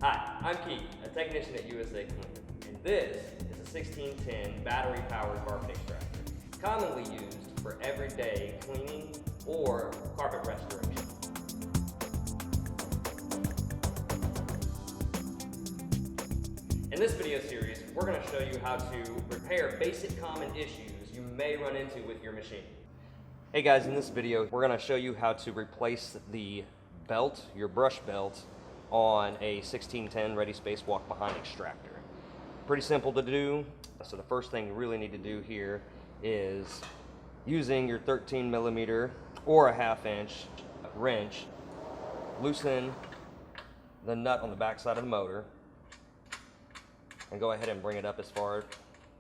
Hi, I'm Keith, a technician at USACLEAN, and this is a 1610 battery-powered carpet extractor, commonly used for everyday cleaning or carpet restoration. In this video series, we're going to show you how to repair basic common issues you may run into with your machine. Hey guys, in this video, we're going to show you how to replace the belt, your brush belt, on a 1610 Ready Space Walk Behind extractor. Pretty simple to do. So the first thing you really need to do here is using your 13 millimeter or a 1/2 inch wrench, loosen the nut on the back side of the motor and go ahead and bring it up as far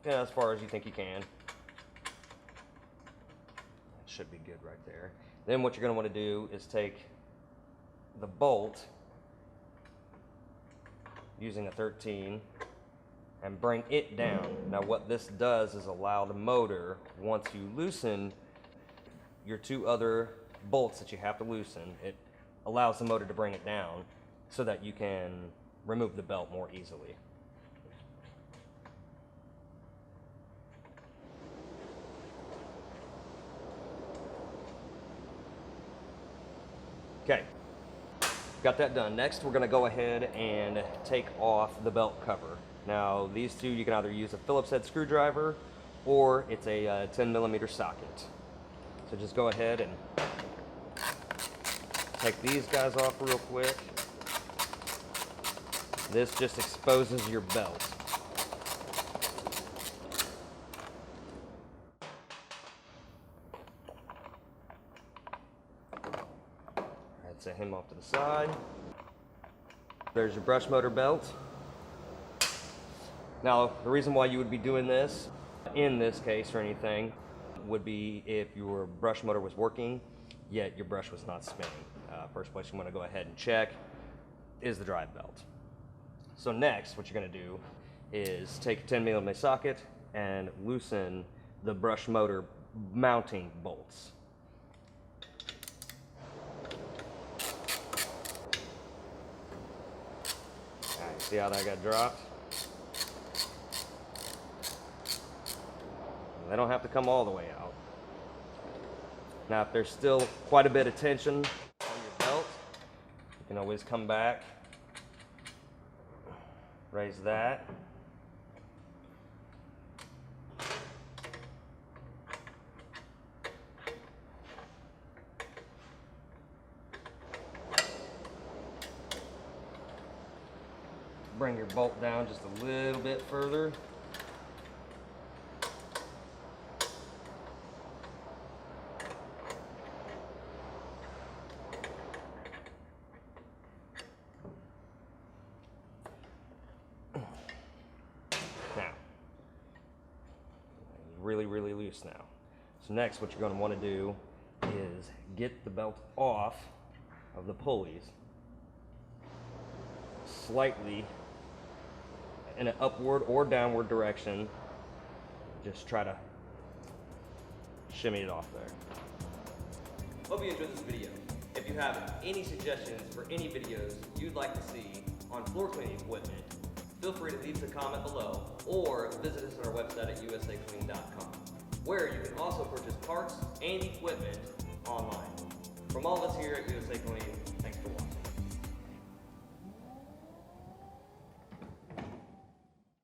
as you think you can. It should be good right there. Then what you're going to want to do is take the bolt using a 13 and bring it down. Now what this does is allow the motor, once you loosen your two other bolts that you have to loosen, it allows the motor to bring it down so that you can remove the belt more easily. Okay, got that done. Next, we're going to go ahead and take off the belt cover. Now, these two, you can either use a Phillips head screwdriver or it's a 10 millimeter socket. So just go ahead and take these guys off real quick. This just exposes your belt. Set him off to the side. There's your brush motor belt. Now, the reason why you would be doing this, in this case or anything, would be if your brush motor was working, yet your brush was not spinning. First place you want to go ahead and check is the drive belt. So next, what you're going to do is take a 10 millimeter socket and loosen the brush motor mounting bolts. See how that got dropped? They don't have to come all the way out. Now, if there's still quite a bit of tension on your belt, you can always come back, raise that. Bring your bolt down just a little bit further. Now, really loose now. So next, what you're going to want to do is get the belt off of the pulleys slightly in an upward or downward direction. Just try to shimmy it off there. Hope you enjoyed this video. If you have any suggestions for any videos you'd like to see on floor cleaning equipment, feel free to leave a comment below or visit us on our website at USACLEAN.com, where you can also purchase parts and equipment online. From all of us here at USACLEAN,